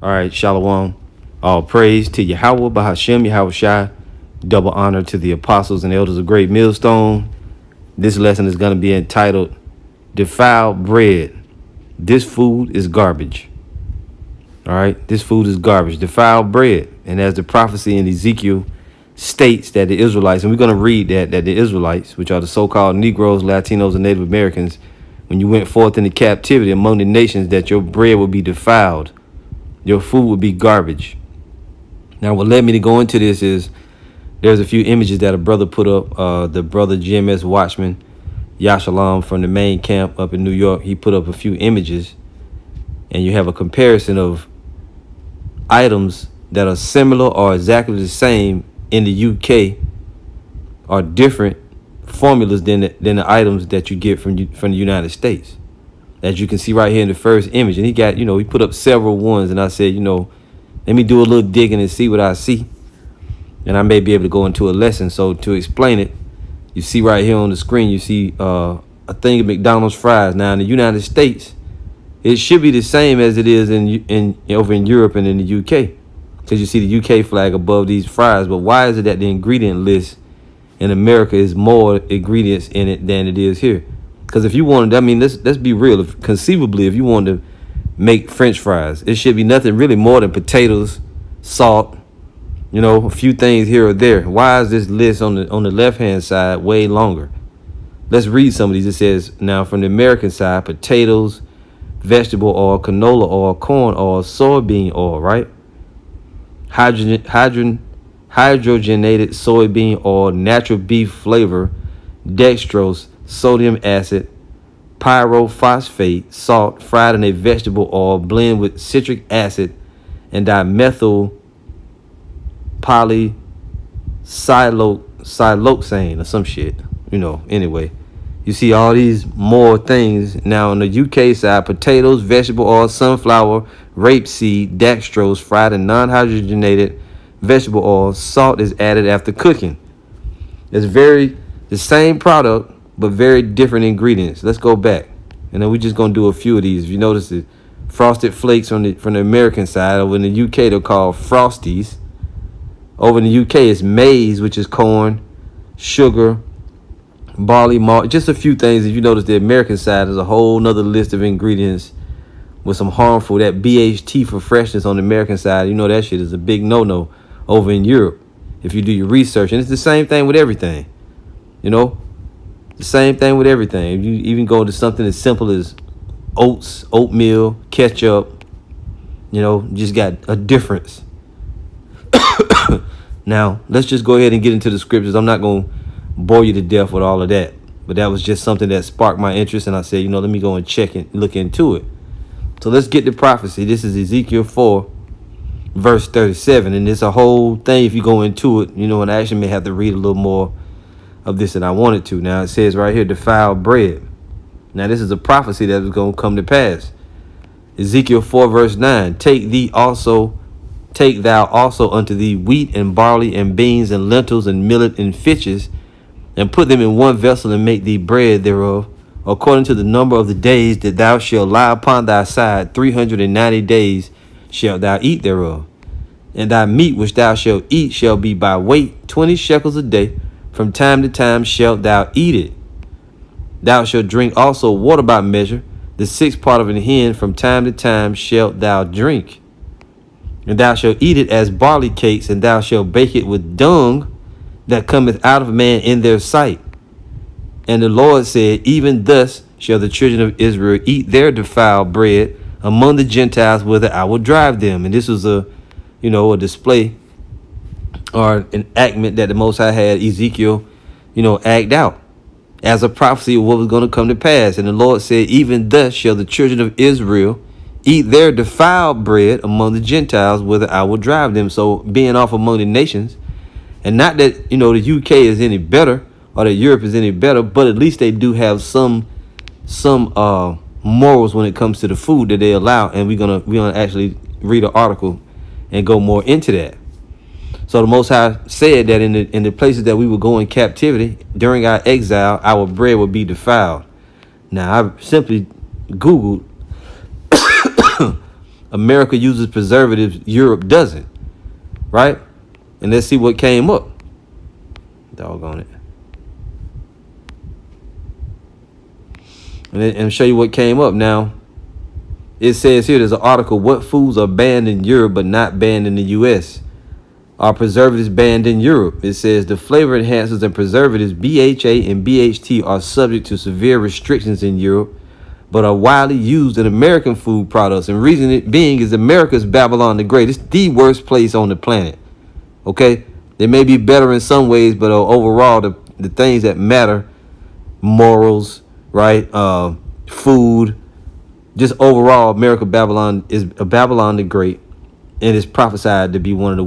All right, Shalom. All praise to Yahweh, Bahashem, Yahweh Shai. Double honor to the apostles and elders of Great Millstone. This lesson is going to be entitled Defiled Bread. This food is garbage. All right, this food is garbage. Defiled bread. And as the prophecy in Ezekiel states that the Israelites, and we're going to read that the Israelites, which are the so-called Negroes, Latinos, and Native Americans, when you went forth into captivity among the nations, that your bread would be defiled. Your food would be garbage. Now, what led me to go into this is there's a few images that a brother put up. The brother GMS Watchman, Yashalam from the main camp up in New York, he put up a few images. And you have a comparison of items that are similar or exactly the same in the UK are different formulas than the items that you get from the United States. As you can see right here in the first image. And he got, he put up several ones. And I said, let me do a little digging and see what I see. And I may be able to go into a lesson. So to explain it, you see right here on the screen, you see a thing of McDonald's fries. Now in the United States, it should be the same as it is in over in Europe and in the UK. Because you see the UK flag above these fries. But why is it that the ingredient list in America is more ingredients in it than it is here? Because if you wanted, let's be real. Conceivably, if you wanted to make French fries, it should be nothing really more than potatoes, salt, a few things here or there. Why is this list on the left-hand side way longer? Let's read some of these. It says, now from the American side, potatoes, vegetable oil, canola oil, corn oil, soybean oil, right? Hydrogenated soybean oil, natural beef flavor, dextrose, sodium acid, pyrophosphate, salt, fried in a vegetable oil, blend with citric acid and dimethyl polysiloxane or some shit, anyway. You see all these more things. Now on the UK side, potatoes, vegetable oil, sunflower, rapeseed, dextrose, fried in non-hydrogenated vegetable oil, salt is added after cooking. It's the same product, but very different ingredients. Let's go back. And then we're just going to do a few of these. If you notice it, frosted flakes from the American side. Over in the UK, they're called Frosties. Over in the UK, it's maize, which is corn, sugar, barley, malt. Just a few things. If you notice the American side, there's a whole nother list of ingredients with some harmful. That BHT for freshness on the American side, that shit is a big no-no over in Europe if you do your research. And it's the same thing with everything. The same thing with everything. If you even go to something as simple as oats, oatmeal, ketchup, just got a difference. Now, let's just go ahead and get into the scriptures. I'm not going to bore you to death with all of that. But that was just something that sparked my interest. And I said, let me go and check and look into it. So let's get to prophecy. This is Ezekiel 4, verse 37. And it's a whole thing if you go into it, and I actually may have to read a little more of this than I wanted to. Now it says right here, defiled bread. Now this is a prophecy that is going to come to pass. Ezekiel 4 verse 9. Take thou also unto thee wheat and barley and beans and lentils and millet and fitches, and put them in one vessel and make thee bread thereof, according to the number of the days that thou shalt lie upon thy side. 390 days shalt thou eat thereof. And thy meat which thou shalt eat shall be by weight 20 shekels a day. From time to time shalt thou eat it. Thou shalt drink also water by measure. The sixth part of an hin from time to time shalt thou drink. And thou shalt eat it as barley cakes, and thou shalt bake it with dung that cometh out of man in their sight. And the Lord said, even thus shall the children of Israel eat their defiled bread among the Gentiles, whither I will drive them. And this was a display or an enactment that the Most High had Ezekiel, act out as a prophecy of what was going to come to pass. And the Lord said, even thus shall the children of Israel eat their defiled bread among the Gentiles, whither I will drive them. So being off among the nations, and not that, the UK is any better or that Europe is any better, but at least they do have some morals when it comes to the food that they allow. And we're gonna actually read an article and go more into that. So the Most High said that in the places that we would go in captivity during our exile, our bread would be defiled. Now, I simply Googled America uses preservatives, Europe doesn't, right? And let's see what came up. Doggone it. And show you what came up. Now, it says here, there's an article, what foods are banned in Europe but not banned in the U.S.? Are preservatives banned in Europe? It says the flavor enhancers and preservatives BHA and BHT are subject to severe restrictions in Europe, but are widely used in American food products. And reason it being is America's Babylon the Great. It's the worst place on the planet. Okay? They may be better in some ways, but overall, the things that matter, morals, right? Food, just overall, America Babylon is a Babylon the Great, and is prophesied to be one of the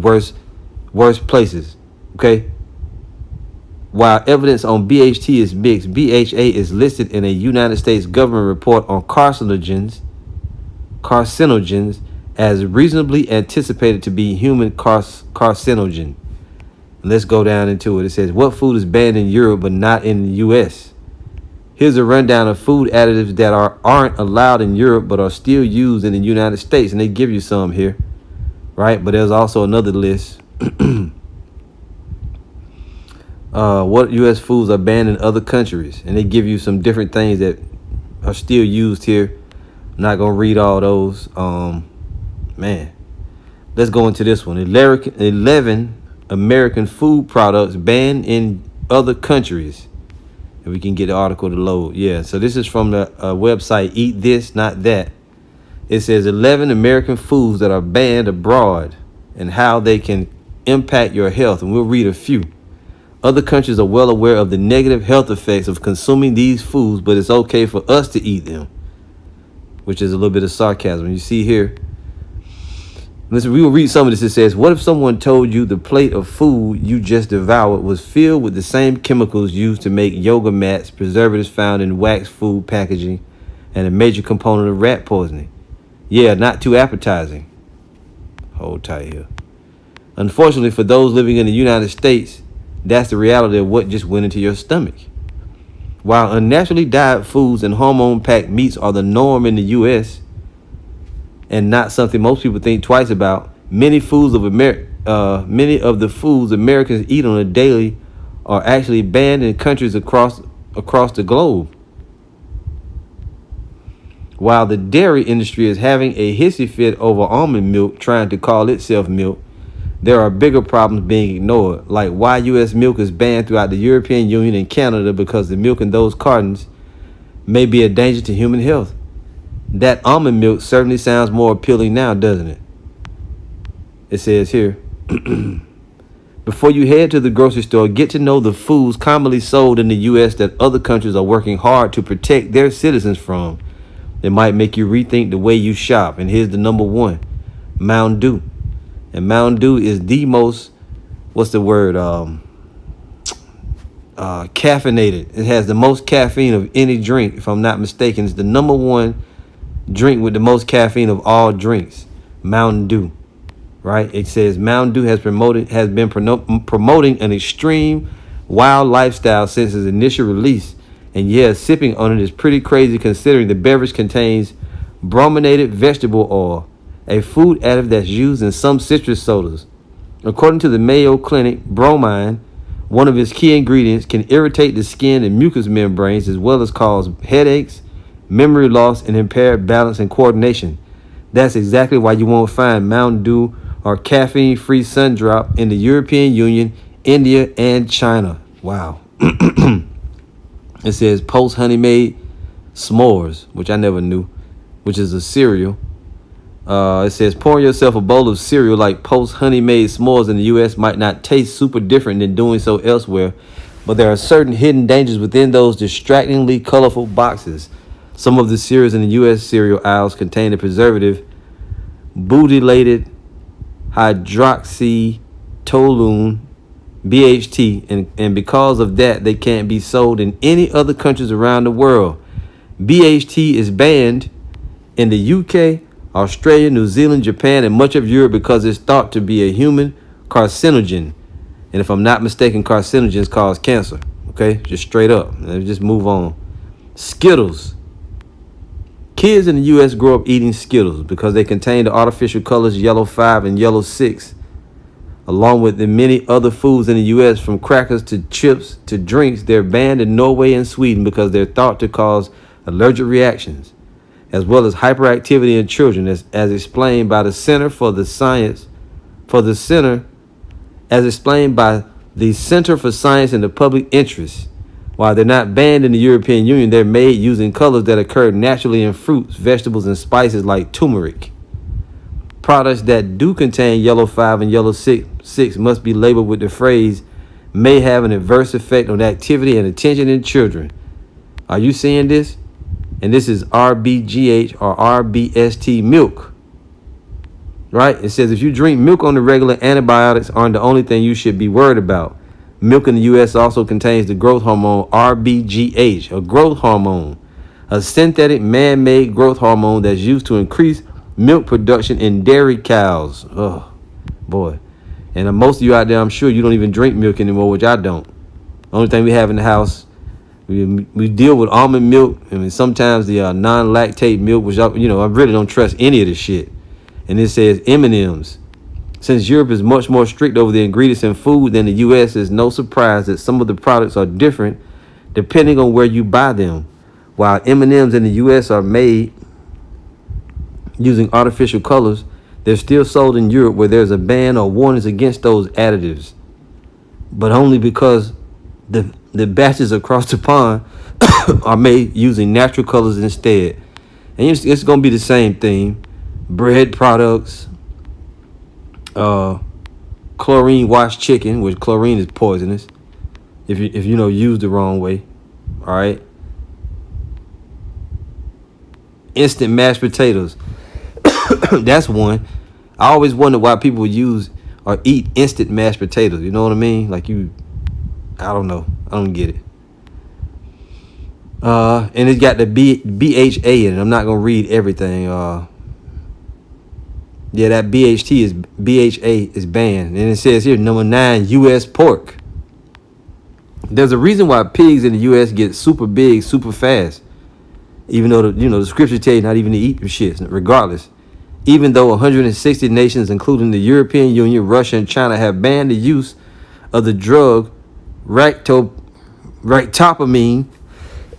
worst places. Okay. While evidence on BHT is mixed, BHA is listed in a United States government report on carcinogens as reasonably anticipated to be human carcinogen. Let's go down into it. It says, what food is banned in Europe but not in the U.S.? Here's a rundown of food additives that aren't allowed in Europe but are still used in the United States. And they give you some here, right? But there's also another list. What U.S. foods are banned in other countries. And they give you some different things that are still used here. I'm not going to read all those. Man, let's go into this one. 11 American food products banned in other countries. If we can get the article to load. Yeah, so this is from the website Eat This, Not That. It says 11 American foods that are banned abroad and how they can impact your health. And we'll read a few. Other countries are well aware of the negative health effects of consuming these foods, but it's okay for us to eat them, which is a little bit of sarcasm. You see here. Listen, we will read some of this. It says, what if someone told you the plate of food you just devoured was filled with the same chemicals used to make yoga mats, preservatives found in wax food packaging, and a major component of rat poisoning? Yeah, not too appetizing. Hold tight here. Unfortunately, for those living in the United States, that's the reality of what just went into your stomach. While unnaturally dyed foods and hormone-packed meats are the norm in the U.S., and not something most people think twice about, many of the foods Americans eat on a daily are actually banned in countries across the globe. While the dairy industry is having a hissy fit over almond milk, trying to call itself milk, there are bigger problems being ignored, like why U.S. milk is banned throughout the European Union and Canada because the milk in those cartons may be a danger to human health. That almond milk certainly sounds more appealing now, doesn't it? It says here, before you head to the grocery store, get to know the foods commonly sold in the U.S. that other countries are working hard to protect their citizens from. They might make you rethink the way you shop. And here's the number one, Mountain Dew. And Mountain Dew is the most, caffeinated. It has the most caffeine of any drink, if I'm not mistaken. It's the number one drink with the most caffeine of all drinks, Mountain Dew, right? It says Mountain Dew has been promoting an extreme, wild lifestyle since its initial release. And yeah, sipping on it is pretty crazy considering the beverage contains brominated vegetable oil, a food additive that's used in some citrus sodas. According to the Mayo Clinic, bromine, one of its key ingredients, can irritate the skin and mucous membranes as well as cause headaches, memory loss, and impaired balance and coordination. That's exactly why you won't find Mountain Dew or caffeine-free Sundrop in the European Union, India, and China. Wow. It says Post Honey Made S'mores, which I never knew, which is a cereal. It says pouring yourself a bowl of cereal like Post Honey Made S'mores in the U.S. might not taste super different than doing so elsewhere, but there are certain hidden dangers within those distractingly colorful boxes. Some of the cereals in the U.S. cereal aisles contain the preservative butylated hydroxytoluene, BHT, and because of that, they can't be sold in any other countries around the world. BHT is banned in the UK, Australia, New Zealand, Japan, and much of Europe because it's thought to be a human carcinogen. And if I'm not mistaken, carcinogens cause cancer. Okay, just straight up. Let's just move on. Skittles. Kids in the U.S. grow up eating Skittles because they contain the artificial colors yellow 5 and yellow 6, along with the many other foods in the U.S. from crackers to chips to drinks. They're banned in Norway and Sweden because they're thought to cause allergic reactions, as well as hyperactivity in children, as explained by the Center for the Science for the Center, as explained by the Center for Science and the Public Interest. While they're not banned in the European Union, they're made using colors that occur naturally in fruits, vegetables, and spices like turmeric. Products that do contain yellow 5 and yellow 6 must be labeled with the phrase may have an adverse effect on activity and attention in children. Are you seeing this? And this is RBGH or RBST milk. Right? It says if you drink milk on the regular, antibiotics aren't the only thing you should be worried about. Milk in the U.S. also contains the growth hormone RBGH, a growth hormone, a synthetic man-made growth hormone that's used to increase milk production in dairy cows. Oh, boy. And most of you out there, I'm sure you don't even drink milk anymore, which I don't. The only thing we have in the house, we deal with almond milk. I mean, sometimes the non-lactate milk, which I really don't trust any of this shit. And it says M&Ms. Since Europe is much more strict over the ingredients in food than the U.S., it's no surprise that some of the products are different depending on where you buy them. While M&Ms in the U.S. are made using artificial colors, they're still sold in Europe where there's a ban or warnings against those additives, but only because the batches across the pond are made using natural colors instead. And it's going to be the same thing. Bread products, chlorine washed chicken, which chlorine is poisonous if you used the wrong way. All right. Instant mashed potatoes. That's one. I always wonder why people use or eat instant mashed potatoes. You know what I mean? Like I don't know. I don't get it. And it's got the BHA in it. I'm not gonna read everything. Yeah, that BHA is banned. And it says here, number 9, U.S. pork. There's a reason why pigs in the U.S. get super big, super fast. Even though the scripture tell you not even to eat them shits, regardless. Even though 160 nations, including the European Union, Russia, and China, have banned the use of the drug ractopamine,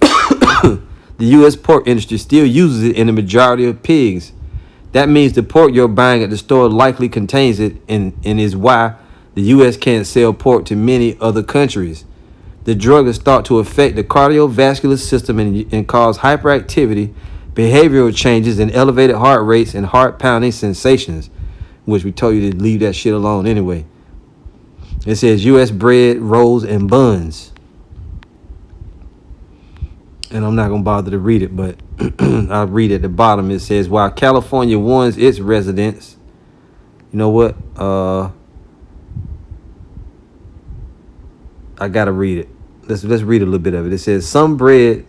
the U.S. pork industry still uses it in the majority of pigs. That means the pork you're buying at the store likely contains it and is why the U.S. can't sell pork to many other countries. The drug is thought to affect the cardiovascular system and cause hyperactivity, behavioral changes, and elevated heart rates and heart-pounding sensations, which we told you to leave that shit alone anyway. It says U.S. bread, rolls, and buns. And I'm not going to bother to read it, but I'll read at the bottom. It says, while California warns its residents, you know what? I got to read it. Let's read a little bit of it. It says, some breads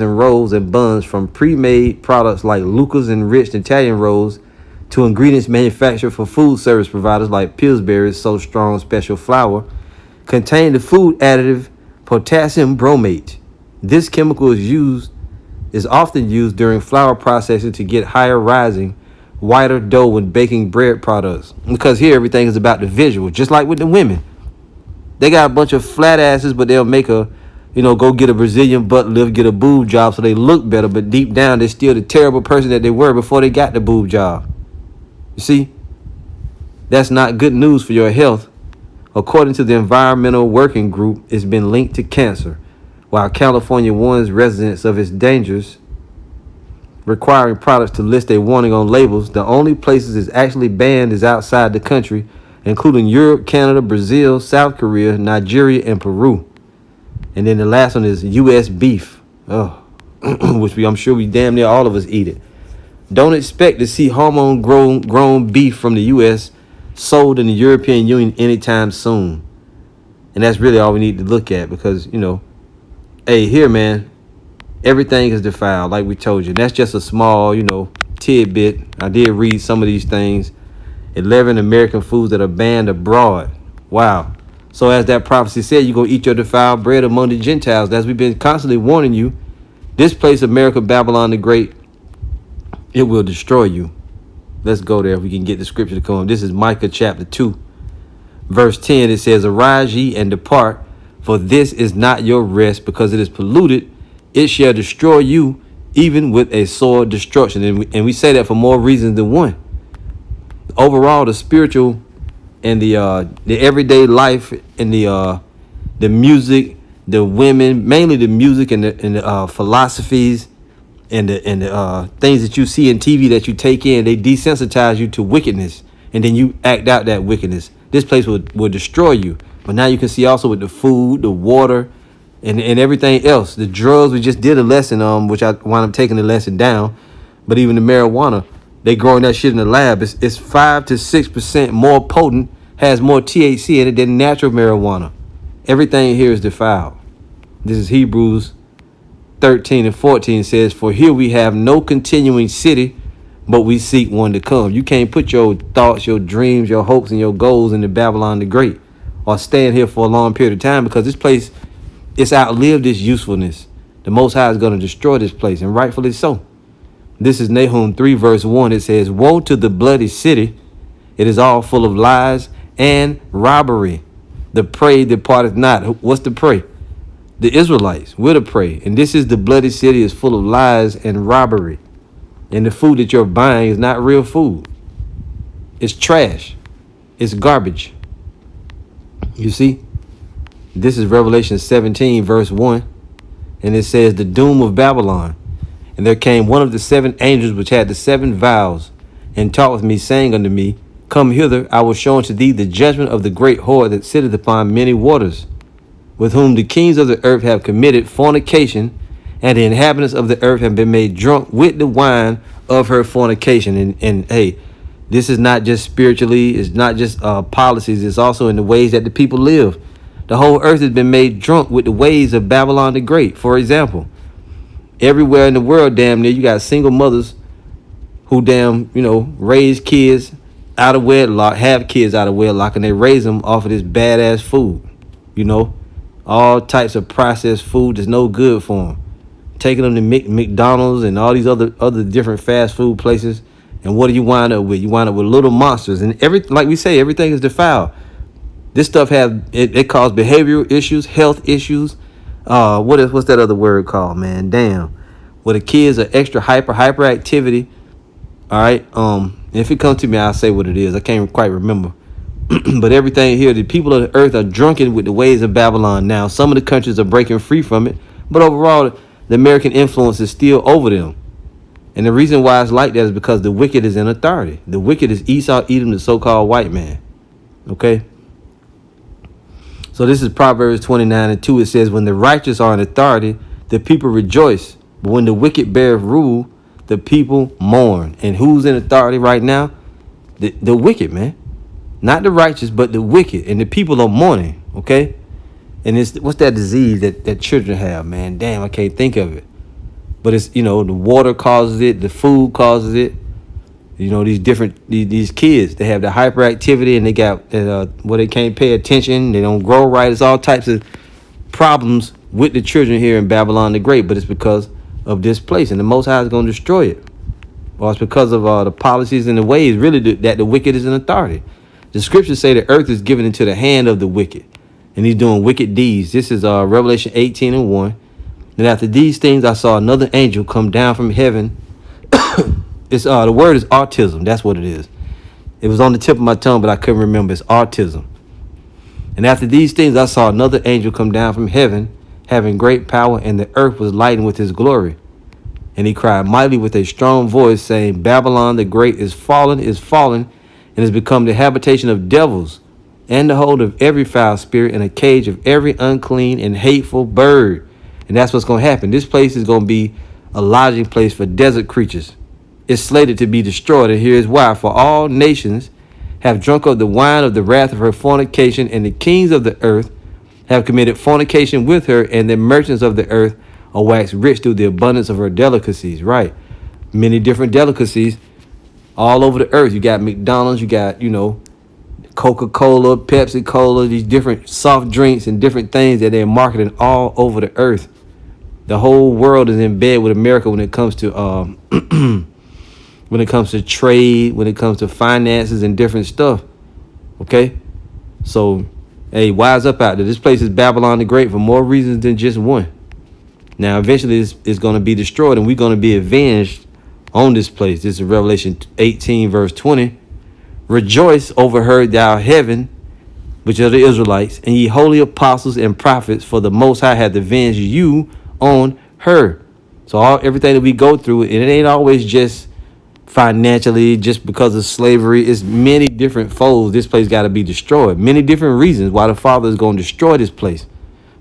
and rolls and buns from pre-made products like Luca's enriched Italian rolls to ingredients manufactured for food service providers like Pillsbury's So Strong Special Flour contain the food additive potassium bromate. This chemical is often used during flour processing to get higher rising, whiter dough when baking bread products. Because here everything is about the visual, just like with the women. They got a bunch of flat asses, but they'll make go get a Brazilian butt lift, get a boob job so they look better, but deep down they're still the terrible person that they were before they got the boob job. You see? That's not good news for your health. According to the Environmental Working Group, it's been linked to cancer. While California warns residents of its dangers, requiring products to list a warning on labels, the only places it's actually banned is outside the country, including Europe, Canada, Brazil, South Korea, Nigeria, and Peru. And then the last one is U.S. beef, which I'm sure we damn near all of us eat it. Don't expect to see hormone-grown beef from the U.S. sold in the European Union anytime soon. And that's really all we need to look at because, hey, here, man, everything is defiled, like we told you. That's just a small, tidbit. I did read some of these things. 11 American foods that are banned abroad. Wow. So as that prophecy said, you're going to eat your defiled bread among the Gentiles. As we've been constantly warning you, this place, America, Babylon the Great, It will destroy you. Let's go there if we can get the scripture to come. This is Micah chapter 2, verse 10. It says, "Arise ye and depart, for this is not your rest, because it is polluted. It shall destroy you, even with a sore destruction." And we say that for more reasons than one. Overall, the spiritual and the everyday life and the music, the women, mainly the music and the philosophies and the things that you see in TV that you take in, they desensitize you to wickedness, and then you act out that wickedness. This place will destroy you. But now you can see also with the food, the water, and everything else. The drugs, we just did a lesson which I wound up taking the lesson down. But even the marijuana, they growing that shit in the lab. It's 5 to 6% more potent, has more THC in it than natural marijuana. Everything here is defiled. This is Hebrews 13 and 14 says, "For here we have no continuing city, but we seek one to come." You can't put your thoughts, your dreams, your hopes, and your goals into Babylon the Great, or stand here for a long period of time, because this place, it's outlived its usefulness. The Most High is going to destroy this place, and rightfully so. This is Nahum 3 verse 1. It says, "Woe to the bloody city. It is all full of lies and robbery. The prey departeth not." What's the prey? The Israelites. We're the prey. And this is the bloody city, is full of lies and robbery. And the food that you're buying is not real food. It's trash. It's garbage. You see? This is Revelation 17 verse 1. And it says, "The doom of Babylon. And there came one of the 7 angels which had the 7 vials, and taught with me, saying unto me, Come hither, I will show unto thee the judgment of the great whore that sitteth upon many waters, with whom the kings of the earth have committed fornication, and the inhabitants of the earth have been made drunk with the wine of her fornication." And hey, this is not just spiritually, it's not just policies, it's also in the ways that the people live. The whole earth has been made drunk with the ways of Babylon the Great. For example, everywhere in the world, damn near, you got single mothers who raise kids out of wedlock, have kids out of wedlock, and they raise them off of this badass food. All types of processed food that's no good for them. Taking them to McDonald's and all these other different fast food places. And what do you wind up with? You wind up with little monsters. And like we say, everything is defiled. This stuff it causes behavioral issues, health issues. What's that other word called, man? Damn. Where the kids are extra hyperactivity. All right. If it comes to me, I'll say what it is. I can't quite remember. But everything here, the people of the earth are drunken with the ways of Babylon now. Some of the countries are breaking free from it. But overall, the American influence is still over them. And the reason why it's like that is because the wicked is in authority. The wicked is Esau, Edom, the so-called white man. Okay? So this is Proverbs 29 and 2. It says, "When the righteous are in authority, the people rejoice. But when the wicked bear rule, the people mourn." And who's in authority right now? The wicked, man. Not the righteous, but the wicked. And the people are mourning. Okay? And what's that disease that children have, man? Damn, I can't think of it. But it's, the water causes it. The food causes it. These kids, they have the hyperactivity, and they got they can't pay attention. They don't grow right. It's all types of problems with the children here in Babylon the Great. But it's because of this place, and the Most High is going to destroy it. Or it's because of the policies and the ways, really, that the wicked is in authority. The scriptures say the earth is given into the hand of the wicked, and he's doing wicked deeds. This is Revelation 18 and 1. "And after these things, I saw another angel come down from heaven." It's the word is autism. That's what it is. It was on the tip of my tongue, but I couldn't remember. It's autism. "And after these things, I saw another angel come down from heaven, having great power, and the earth was lightened with his glory. And he cried mightily with a strong voice, saying, Babylon the Great is fallen, and has become the habitation of devils, and the hold of every foul spirit, and a cage of every unclean and hateful bird." And that's what's going to happen. This place is going to be a lodging place for desert creatures. It's slated to be destroyed, and here is why. "For all nations have drunk of the wine of the wrath of her fornication, and the kings of the earth have committed fornication with her, and the merchants of the earth are waxed rich through the abundance of her delicacies." Right. Many different delicacies all over the earth. You got McDonald's, you got, Coca-Cola, Pepsi-Cola, these different soft drinks and different things that they're marketing all over the earth. The whole world is in bed with America when it comes to when it comes to trade, when it comes to finances and different stuff. Okay? So, hey, wise up out there. This place is Babylon the Great for more reasons than just one. Now, eventually, it's going to be destroyed, and we're going to be avenged on this place. This is Revelation 18, verse 20. Rejoice over her, thou heaven, which are the Israelites, and ye holy apostles and prophets, for the Most High hath avenged you on her. So everything that we go through, and it ain't always just financially, just because of slavery. It's many different foes. This place got to be destroyed. Many different reasons why the Father is going to destroy this place.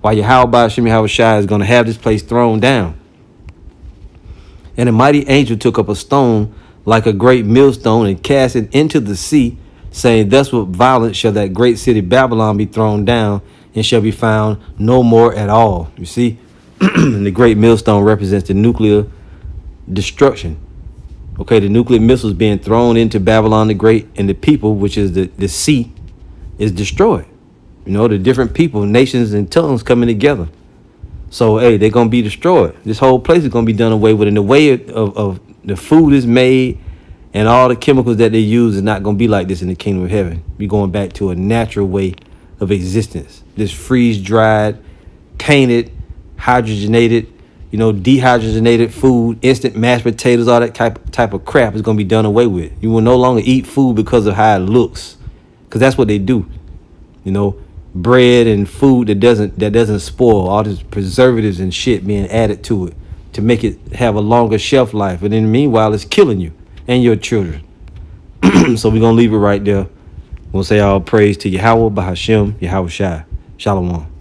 Why Yahweh Shem Yahweh Shai is going to have this place thrown down. And a mighty angel took up a stone like a great millstone and cast it into the sea, saying, thus with violence shall that great city Babylon be thrown down, and shall be found no more at all. You see, the great millstone represents the nuclear destruction. Okay, the nuclear missiles being thrown into Babylon the Great, and the people, which is the sea, is destroyed. You know, the different people, nations, and tongues coming together. So, hey, they're going to be destroyed. This whole place is going to be done away with. And the way of the food is made and all the chemicals that they use is not going to be like this in the kingdom of heaven. We're going back to a natural way of existence. This freeze-dried, tainted, hydrogenated, dehydrogenated food, instant mashed potatoes, all that type of crap is going to be done away with. You will no longer eat food because of how it looks, because that's what they do. Bread and food that doesn't spoil, all these preservatives and shit being added to it to make it have a longer shelf life. And in the meanwhile, it's killing you and your children. So we're going to leave it right there. We'll say all praise to Yahweh Bahashem Yahweh Shai. Shalom.